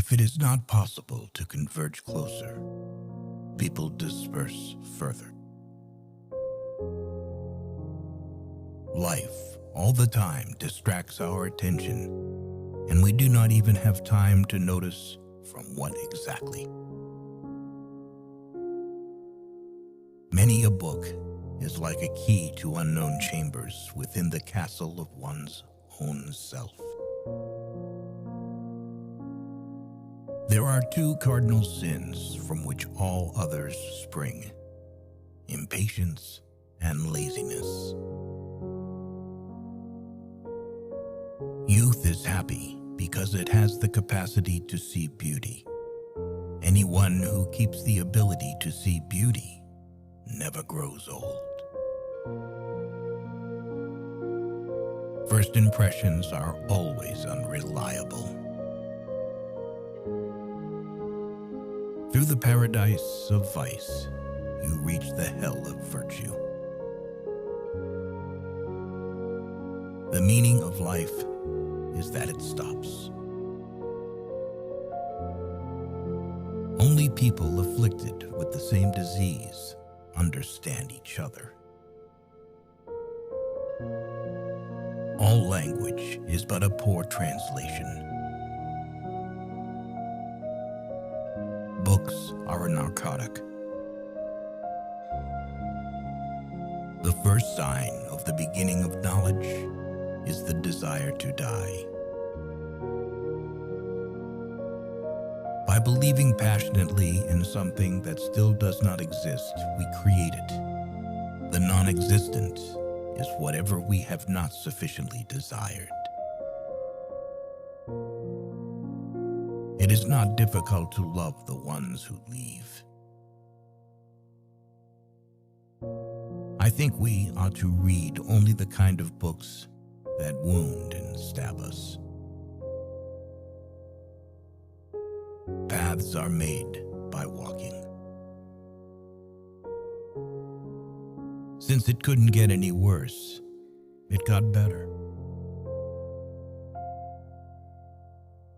If it is not possible to converge closer, people disperse further. Life, all the time, distracts our attention, and we do not even have time to notice from what exactly. Many a book is like a key to unknown chambers within the castle of one's own self. There are two cardinal sins from which all others spring: impatience and laziness. Youth is happy because it has the capacity to see beauty. Anyone who keeps the ability to see beauty never grows old. First impressions are always unreliable. Through the paradise of vice, you reach the hell of virtue. The meaning of life is that it stops. Only people afflicted with the same disease understand each other. All language is but a poor translation. Books are a narcotic. The first sign of the beginning of knowledge is the desire to die. By believing passionately in something that still does not exist, we create it. The non-existent is whatever we have not sufficiently desired. It is not difficult to love the ones who leave. I think we ought to read only the kind of books that wound and stab us. Paths are made by walking. Since it couldn't get any worse, it got better.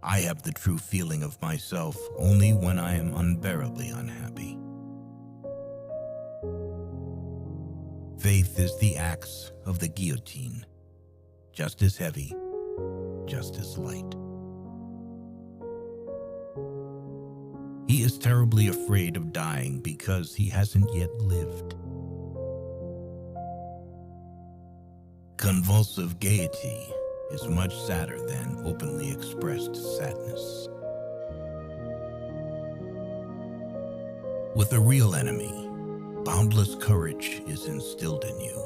I have the true feeling of myself only when I am unbearably unhappy. Faith is the axe of the guillotine, just as heavy, just as light. He is terribly afraid of dying because he hasn't yet lived. Convulsive gaiety is much sadder than openly expressed sadness. With a real enemy, boundless courage is instilled in you.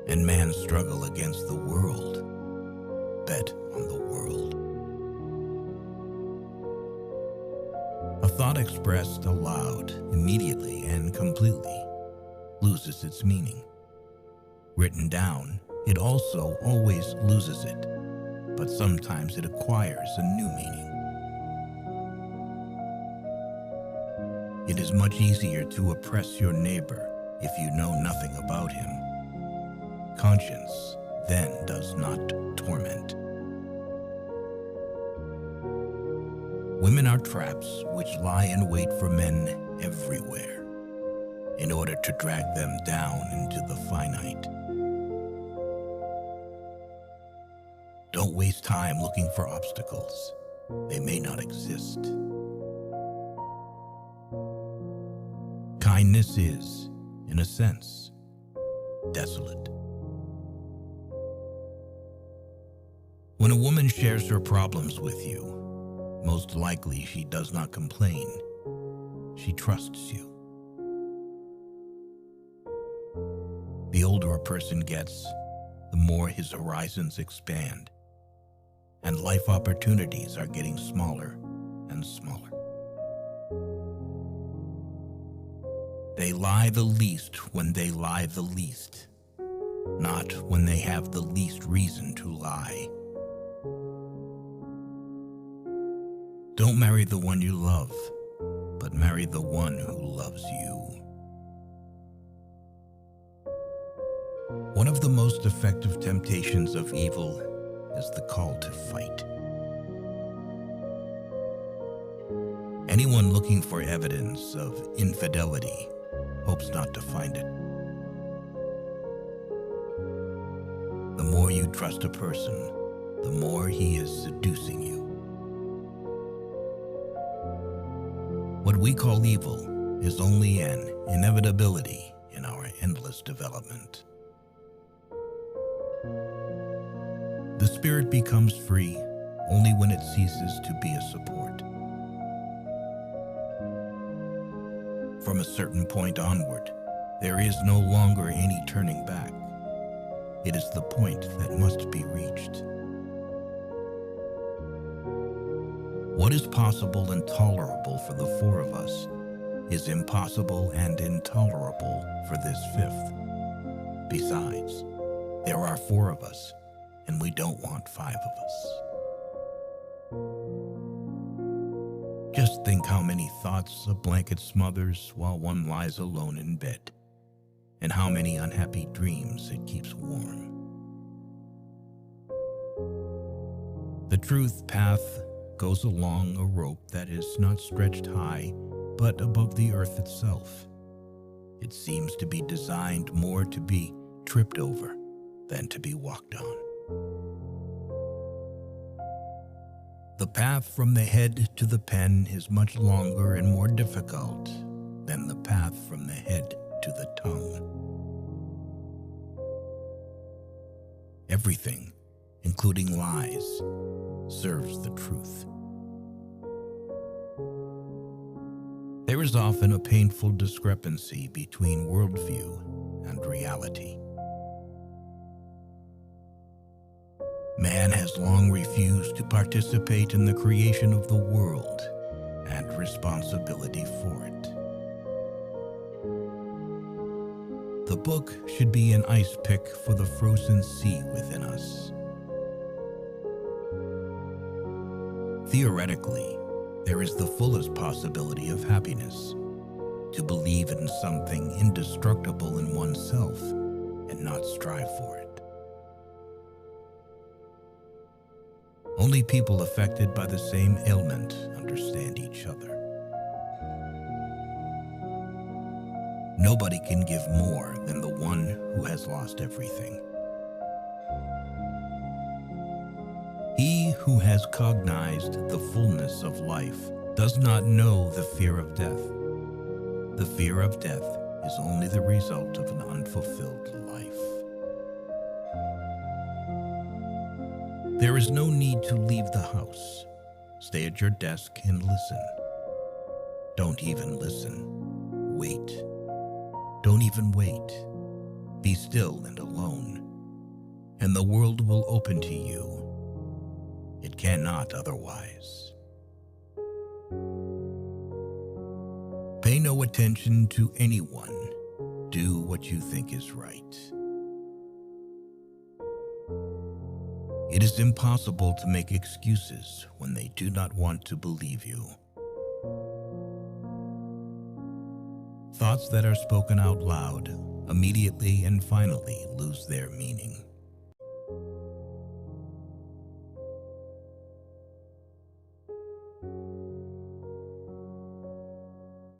And man's struggle against the world, bet on the world. A thought expressed aloud, immediately and completely, loses its meaning. Written down, it also always loses it, but sometimes it acquires a new meaning. It is much easier to oppress your neighbor if you know nothing about him. Conscience then does not torment. Women are traps which lie in wait for men everywhere in order to drag them down into the finite. Don't waste time looking for obstacles. They may not exist. Kindness is, in a sense, desolate. When a woman shares her problems with you, most likely she does not complain. She trusts you. The older a person gets, the more his horizons expand, and life opportunities are getting smaller and smaller. They lie the least when they lie the least, not when they have the least reason to lie. Don't marry the one you love, but marry the one who loves you. One of the most effective temptations of evil is the call to fight. Anyone looking for evidence of infidelity hopes not to find it. The more you trust a person, the more he is seducing you. What we call evil is only an inevitability in our endless development. The spirit becomes free only when it ceases to be a support. From a certain point onward, there is no longer any turning back. It is the point that must be reached. What is possible and tolerable for the four of us is impossible and intolerable for this fifth. Besides, there are four of us, and we don't want five of us. Just think how many thoughts a blanket smothers while one lies alone in bed, and how many unhappy dreams it keeps warm. The truth path goes along a rope that is not stretched high, but above the earth itself. It seems to be designed more to be tripped over than to be walked on. The path from the head to the pen is much longer and more difficult than the path from the head to the tongue. Everything, including lies, serves the truth. There is often a painful discrepancy between worldview and reality. Man has long refused to participate in the creation of the world and responsibility for it. The book should be an ice pick for the frozen sea within us. Theoretically, there is the fullest possibility of happiness, to believe in something indestructible in oneself and not strive for it. Only people affected by the same ailment understand each other. Nobody can give more than the one who has lost everything. He who has cognized the fullness of life does not know the fear of death. The fear of death is only the result of an unfulfilled life. There is no need to leave the house. Stay at your desk and listen. Don't even listen. Wait. Don't even wait. Be still and alone, and the world will open to you. It cannot otherwise. Pay no attention to anyone. Do what you think is right. It is impossible to make excuses when they do not want to believe you. Thoughts that are spoken out loud immediately and finally lose their meaning.